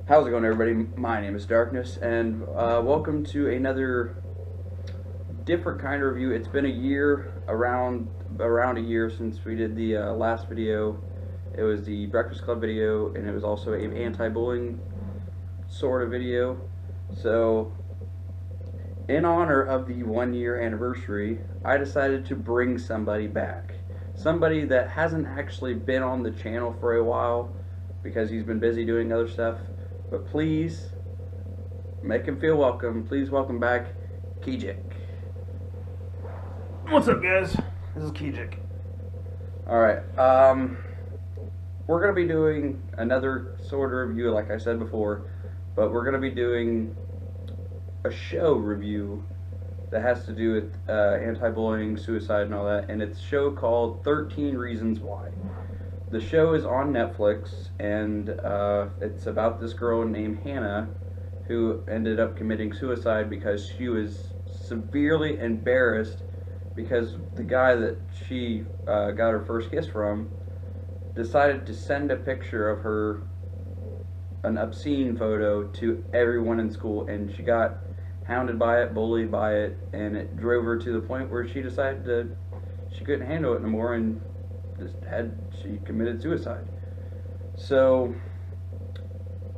How's it going, everybody? My name is Darkness, and welcome to another different kind of review. It's been a year, around a year since we did the last video. It was the Breakfast Club video, and it was also a anti-bullying sort of video. So, in honor of the 1 year anniversary, I decided to bring somebody back. Somebody that hasn't actually been on the channel for a while because he's been busy doing other stuff. But please make him feel welcome. Please welcome back Kijik. What's up, guys? This is Kijik. Alright, we're going to be doing another sort of review, like I said before, but we're going to be doing a show review that has to do with anti-bullying, suicide, and all that, and it's a show called 13 Reasons Why. The show is on Netflix, and it's about this girl named Hannah who ended up committing suicide because she was severely embarrassed because the guy that she got her first kiss from decided to send a picture of her, an obscene photo, to everyone in school, and she got hounded by it, bullied by it, and it drove her to the point where she decided that she couldn't handle it anymore and she committed suicide. So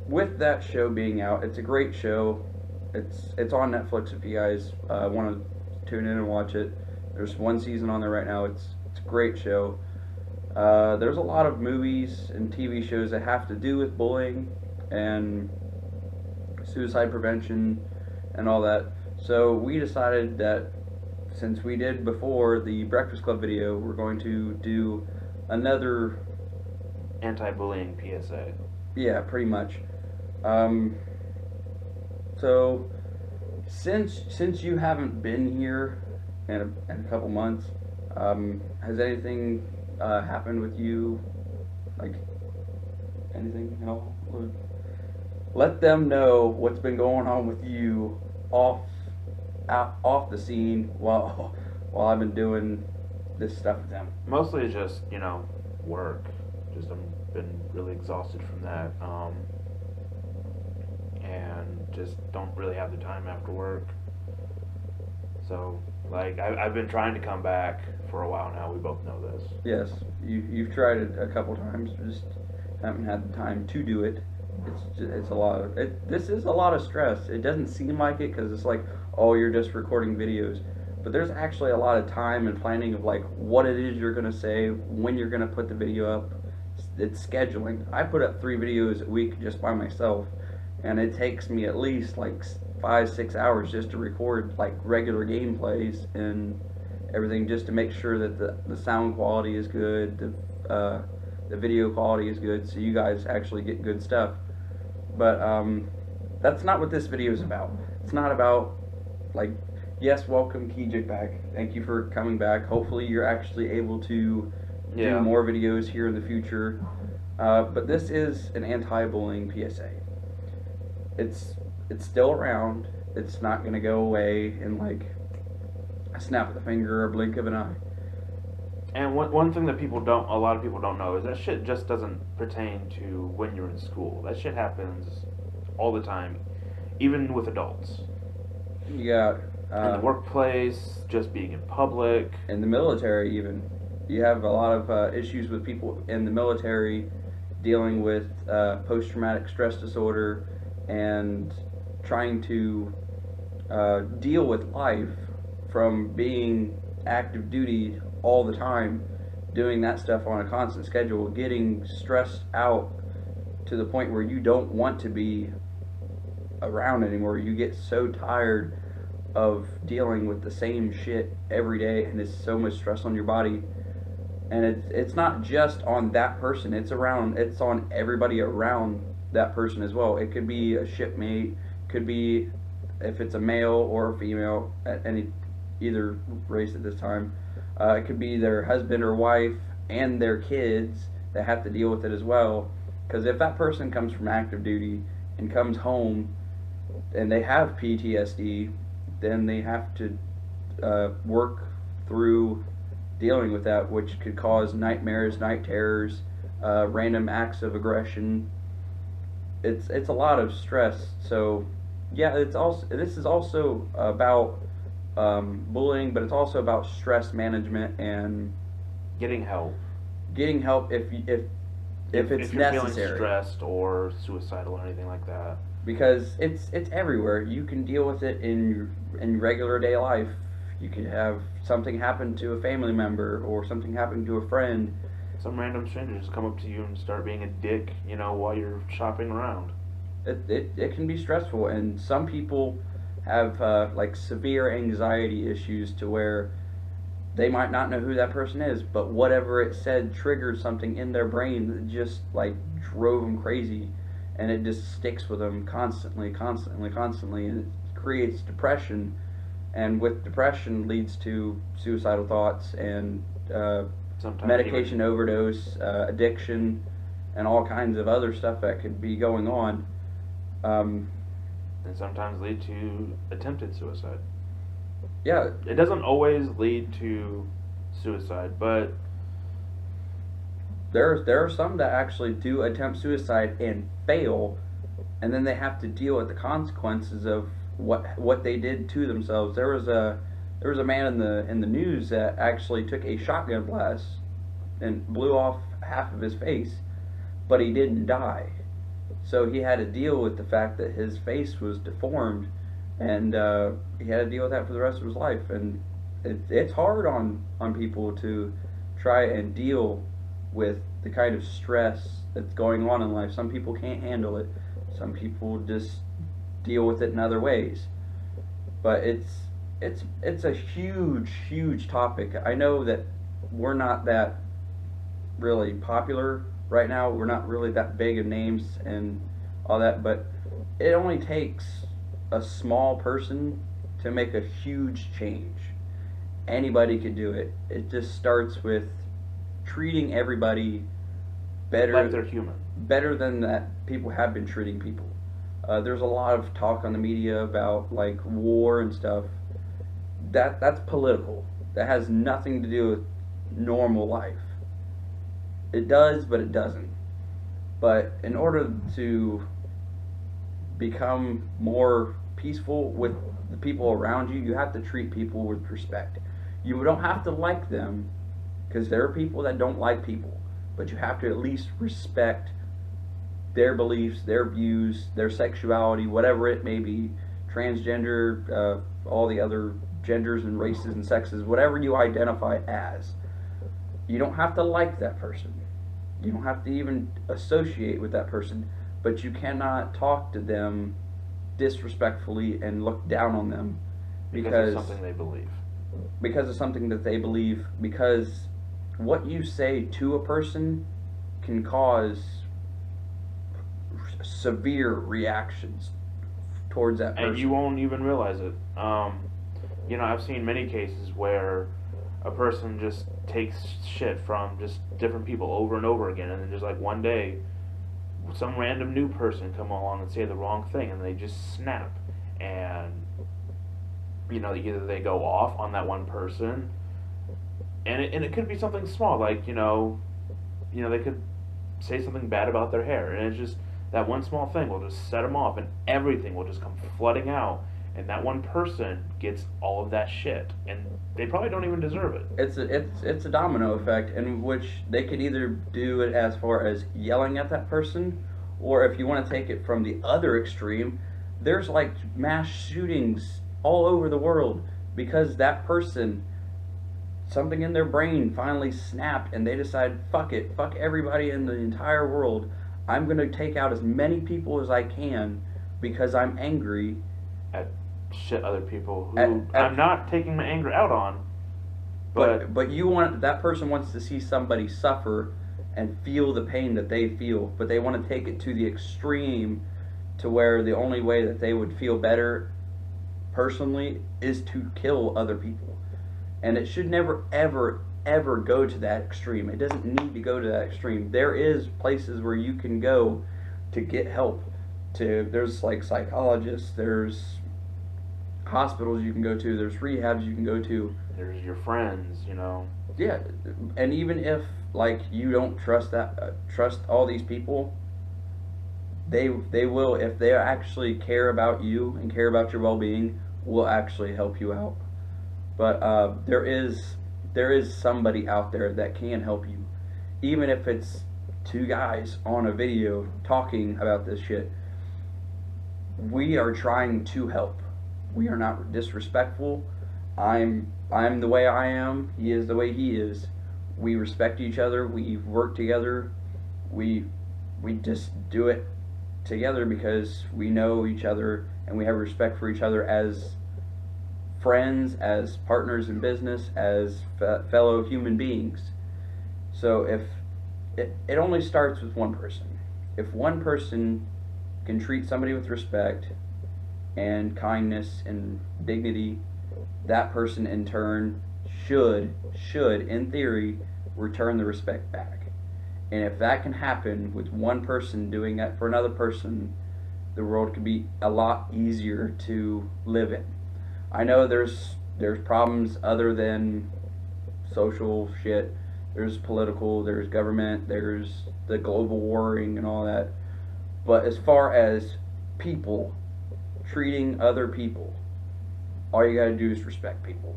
with that show being out, it's a great show. It's on Netflix if you guys want to tune in and watch it. There's one season on there right now. It's a great show. There's a lot of movies and TV shows that have to do with bullying and suicide prevention and all that. So we decided that since we did before the Breakfast Club video, we're going to do another Anti-bullying PSA. Yeah, pretty much. So since you haven't been here in a couple months, has anything happened with you? Like anything at all? Let them know what's been going on with you off the scene while I've been doing this stuff with them. Mostly just, work. Just I've been really exhausted from that. And just don't really have the time after work. So, I've been trying to come back for a while now. We both know this. Yes, you've tried it a couple times, just haven't had the time to do it. It's a lot of this is a lot of stress. It doesn't seem like it because it's like, oh, you're just recording videos, but there's actually a lot of time and planning of like what it is you're gonna say, when you're gonna put the video up. It's scheduling. I put up 3 videos a week just by myself, and it takes me at least like 5-6 hours just to record like regular gameplays and everything, just to make sure that the sound quality is good, the video quality is good, so you guys actually get good stuff. But that's not what this video is about. It's not about, like, yes, welcome Kijik back. Thank you for coming back. Hopefully you're actually able to do more videos here in the future. But this is an anti-bullying PSA. It's still around. It's not going to go away in like a snap of the finger or a blink of an eye. And one thing that a lot of people don't know is that shit just doesn't pertain to when you're in school. That shit happens all the time, even with adults. You got in the workplace, just being in public. In the military even. You have a lot of issues with people in the military dealing with post-traumatic stress disorder and trying to deal with life from being active duty all the time, doing that stuff on a constant schedule, getting stressed out to the point where you don't want to be around anymore. You get so tired of dealing with the same shit every day, and it's so much stress on your body. And it's not just on that person, it's on everybody around that person as well. It could be a shipmate, could be if it's a male or a female at either race at this time. It could be their husband or wife and their kids that have to deal with it as well. Because if that person comes from active duty and comes home and they have PTSD, then they have to work through dealing with that, which could cause nightmares, night terrors, random acts of aggression, it's a lot of stress. So yeah, this is also about bullying, but it's also about stress management and Getting help getting help if it's if you're feeling necessary. stressed or suicidal or anything like that. Because it's everywhere. You can deal with it in regular day life. You could have something happen to a family member or something happen to a friend. Some random stranger just come up to you and start being a dick, while you're shopping around. It can be stressful, and some people have like severe anxiety issues to where they might not know who that person is, but whatever it said triggered something in their brain that just like drove them crazy, and it just sticks with them constantly, constantly, constantly, and it creates depression, and with depression leads to suicidal thoughts and Sometimes medication even, overdose, addiction, and all kinds of other stuff that could be going on. Um, and sometimes lead to attempted suicide. yeah, It doesn't always lead to suicide, but there are some that actually do attempt suicide and fail, and then they have to deal with the consequences of what they did to themselves. There was a man in the news that actually took a shotgun blast and blew off half of his face, but he didn't die. So he had to deal with the fact that his face was deformed, and he had to deal with that for the rest of his life. And it's hard on people to try and deal with the kind of stress that's going on in life. Some people can't handle it. Some people just deal with it in other ways. But it's a huge topic. I know that we're not that really popular right now. We're not really that big of names and all that, but it only takes a small person to make a huge change. Anybody could do it. It just starts with treating everybody better, like they're human. better than that people have been treating people. There's a lot of talk on the media about like war and stuff. That's political. That has nothing to do with normal life. It does, but it doesn't. But in order to become more peaceful with the people around you, you have to treat people with respect. You don't have to like them, because there are people that don't like people, but you have to at least respect their beliefs, their views, their sexuality, whatever it may be, transgender, all the other genders and races and sexes, whatever you identify as. You don't have to like that person. You don't have to even associate with that person, but you cannot talk to them disrespectfully and look down on them Because of something they believe. because of something that they believe, because what you say to a person can cause severe reactions towards that person. And you won't even realize it. I've seen many cases where a person just takes shit from just different people over and over again, and then just like one day, some random new person come along and say the wrong thing, and they just snap, and either they go off on that one person, and it could be something small, like they could say something bad about their hair, and it's just that one small thing will just set them off, and everything will just come flooding out, and that one person gets all of that shit, and they probably don't even deserve it. It's a domino effect in which they could either do it as far as yelling at that person, or if you want to take it from the other extreme, there's like mass shootings all over the world because that person, something in their brain finally snapped and they decide, fuck it, fuck everybody in the entire world. I'm going to take out as many people as I can because I'm angry At shit other people who I'm not taking my anger out on, but you want, that person wants to see somebody suffer and feel the pain that they feel, but they want to take it to the extreme to where the only way that they would feel better personally is to kill other people. And it should never ever go to that extreme. It doesn't need to go to that extreme. There is places where you can go to get help. There's like psychologists, there's hospitals you can go to, there's rehabs you can go to. There's your friends, Yeah, and even if like you don't trust all these people, they will, if they actually care about you and care about your well-being, will actually help you out. But there is somebody out there that can help you, even if it's two guys on a video talking about this shit. We are trying to help. We are not disrespectful. I'm the way I am. He is the way he is. We respect each other. We work together. We just do it together because we know each other and we have respect for each other as friends, as partners in business, as fellow human beings. So if it only starts with one person. If one person can treat somebody with respect and kindness and dignity, that person in turn should in theory return the respect back. And if that can happen with one person doing that for another person, the world could be a lot easier to live in. I know there's problems other than social shit. There's political, there's government, there's the global warring and all that. But as far as people treating other people, all you gotta do is respect people.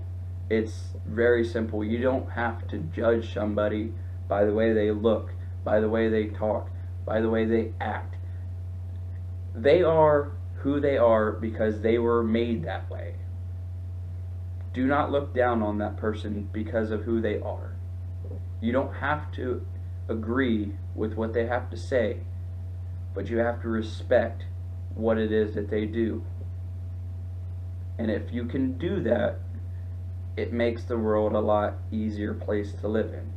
It's very simple. You don't have to judge somebody by the way they look, by the way they talk, by the way they act. They are who they are because they were made that way. Do not look down on that person because of who they are. You don't have to agree with what they have to say, but you have to respect what it is that they do. And if you can do that, it makes the world a lot easier place to live in.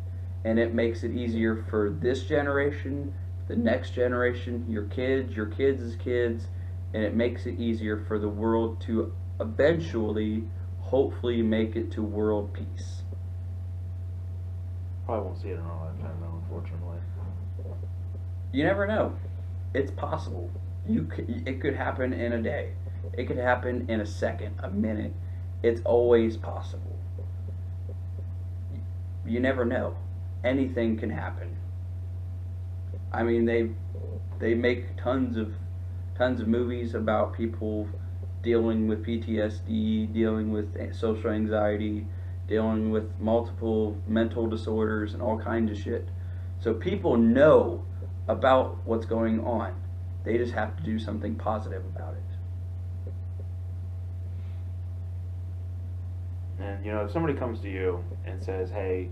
And it makes it easier for this generation, the next generation, your kids' kids, and it makes it easier for the world to eventually, hopefully, make it to world peace. Probably won't see it in our lifetime, though, unfortunately. You never know. It's possible. It could happen in a day. It could happen in a second, a minute. It's always possible. You never know. Anything can happen. I mean, they make tons of movies about people dealing with PTSD, dealing with social anxiety, dealing with multiple mental disorders and all kinds of shit. So people know about what's going on. They just have to do something positive about it. And, if somebody comes to you and says, hey,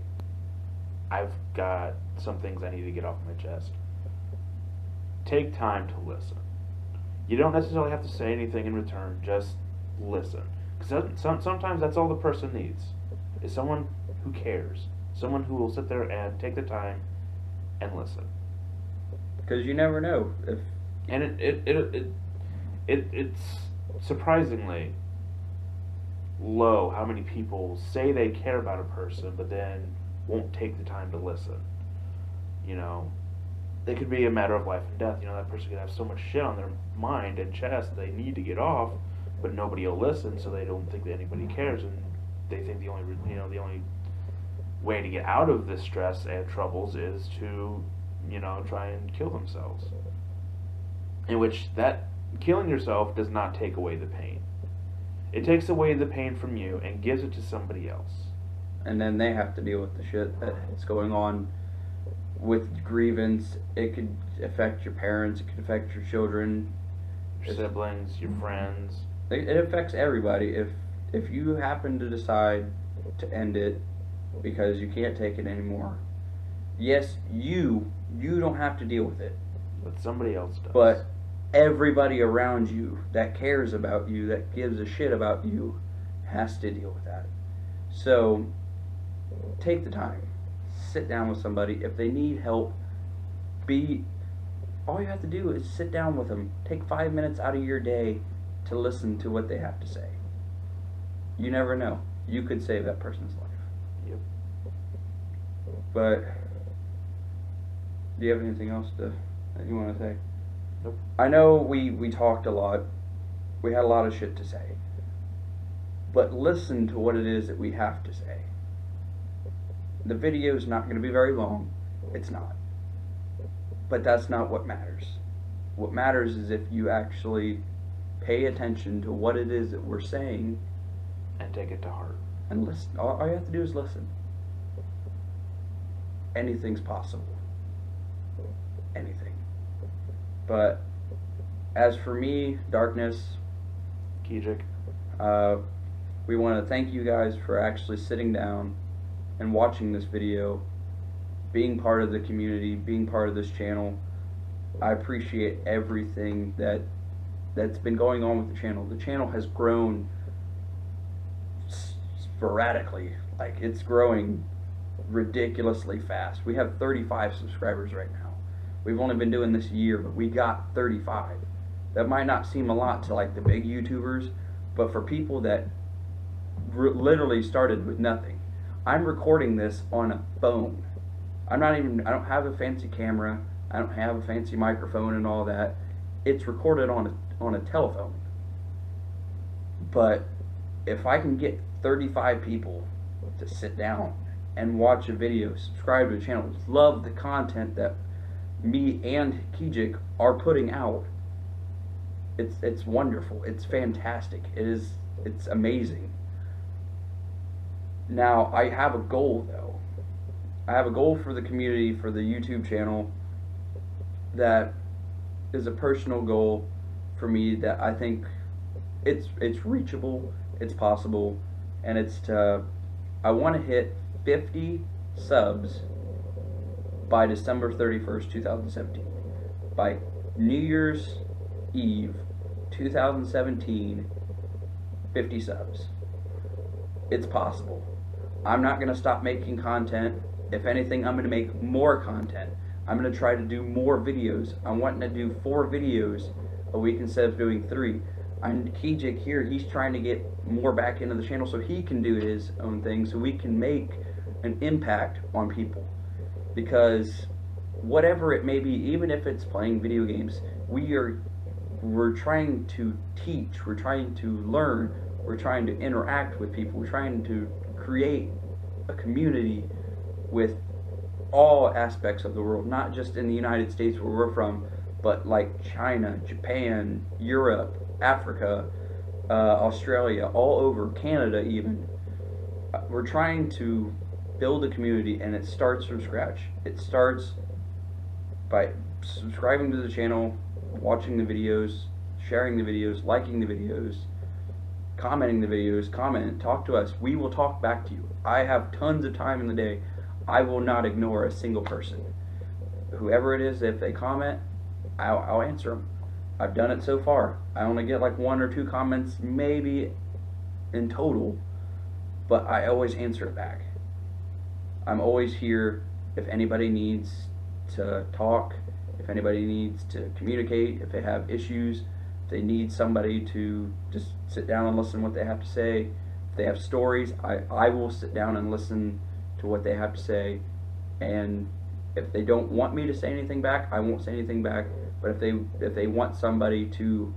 I've got some things I need to get off my chest, take time to listen. You don't necessarily have to say anything in return, just listen. Because sometimes that's all the person needs, is someone who cares, someone who will sit there and take the time and listen. Because you never know if. And it's surprisingly low how many people say they care about a person but then won't take the time to listen. It could be a matter of life and death. That person could have so much shit on their mind and chest they need to get off, but nobody will listen, so they don't think that anybody cares, and they think the only way to get out of this stress and troubles is to try and kill themselves. In which that killing yourself does not take away the pain. It takes away the pain from you and gives it to somebody else. And then they have to deal with the shit that's going on with grievance. It could affect your parents, it could affect your children, your siblings, your friends. It affects everybody. If you happen to decide to end it because you can't take it anymore, yes, you don't have to deal with it. But somebody else does. But everybody around you that cares about you, that gives a shit about you, has to deal with that. So, take the time. Sit down with somebody. If they need help, all you have to do is sit down with them. Take 5 minutes out of your day to listen to what they have to say. You never know. You could save that person's life. Yep. But, do you have anything else that you want to say? Nope. I know we talked a lot. We had a lot of shit to say. But listen to what it is that we have to say. The video is not going to be very long. It's not. But that's not what matters. What matters is if you actually pay attention to what it is that we're saying and take it to heart. and listen. All you have to do is listen. Anything's possible. Anything. But as for me, Darkness, Kijik, we want to thank you guys for actually sitting down and watching this video, being part of the community, being part of this channel. I appreciate everything that's been going on with the channel. The channel has grown sporadically. Like, it's growing ridiculously fast. We have 35 subscribers right now. We've only been doing this a year, but we got 35. That might not seem a lot to like the big YouTubers, but for people that literally started with nothing. I'm recording this on a phone. I don't have a fancy camera. I don't have a fancy microphone and all that. It's recorded on a telephone. But if I can get 35 people to sit down and watch a video, subscribe to the channel, love the content that me and Kijik are putting out, it's wonderful. It's fantastic. It's amazing. Now, I have a goal, though. I have a goal for the community, for the YouTube channel, that is a personal goal for me that I think it's reachable, it's possible, and I want to hit 50 subs by December 31st, 2017. By New Year's Eve 2017, 50 subs. It's possible. I'm not going to stop making content. If anything, I'm going to make more content. I'm going to try to do more videos. I'm wanting to do 4 videos a week instead of doing 3. Kijik here, he's trying to get more back into the channel so he can do his own thing, so we can make an impact on people. Because whatever it may be, even if it's playing video games, we're trying to teach, we're trying to learn, we're trying to interact with people, we're trying to create a community with all aspects of the world, not just in the United States where we're from, but like China, Japan, Europe, Africa, Australia, all over, Canada even. We're trying to build a community, and it starts from scratch. It starts by subscribing to the channel, watching the videos, sharing the videos, liking the videos, commenting the videos, talk to us. We will talk back to you. I have tons of time in the day. I will not ignore a single person. Whoever it is, if they comment, I'll answer them. I've done it so far. I only get like 1 or 2 comments maybe in total, but I always answer it back. I'm always here if anybody needs to talk, if anybody needs to communicate, if they have issues, if they need somebody to just sit down and listen to what they have to say, if they have stories, I will sit down and listen to what they have to say. And if they don't want me to say anything back, I won't say anything back. But if they want somebody to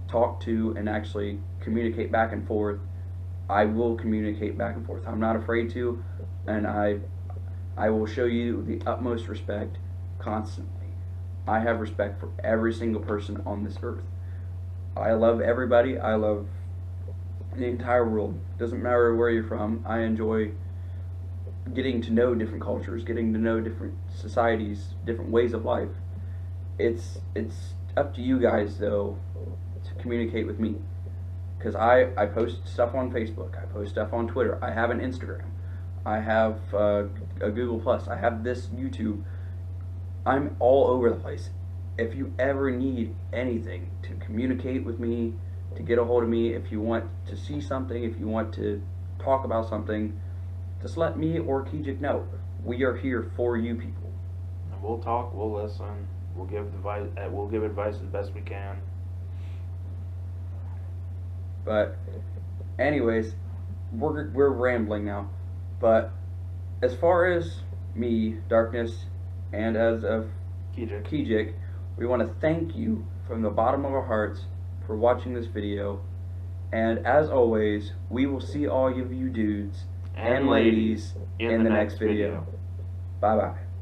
talk to and actually communicate back and forth, I will communicate back and forth. I'm not afraid to, and I will show you the utmost respect constantly. I have respect for every single person on this earth. I love everybody. I love the entire world. Doesn't matter where you're from. I enjoy getting to know different cultures, getting to know different societies, different ways of life. It's up to you guys, though, to communicate with me. Because I post stuff on Facebook, I post stuff on Twitter, I have an Instagram, I have a Google Plus, I have this YouTube. I'm all over the place. If you ever need anything to communicate with me, to get a hold of me, if you want to see something, if you want to talk about something, just let me or Kijik know. We are here for you people. And we'll talk, we'll listen, we'll give advice as best we can. But anyways, we're rambling now. But as far as me, Darkness, and as of Kijik, we want to thank you from the bottom of our hearts for watching this video. And as always, we will see all of you dudes and ladies in the next video. Bye bye.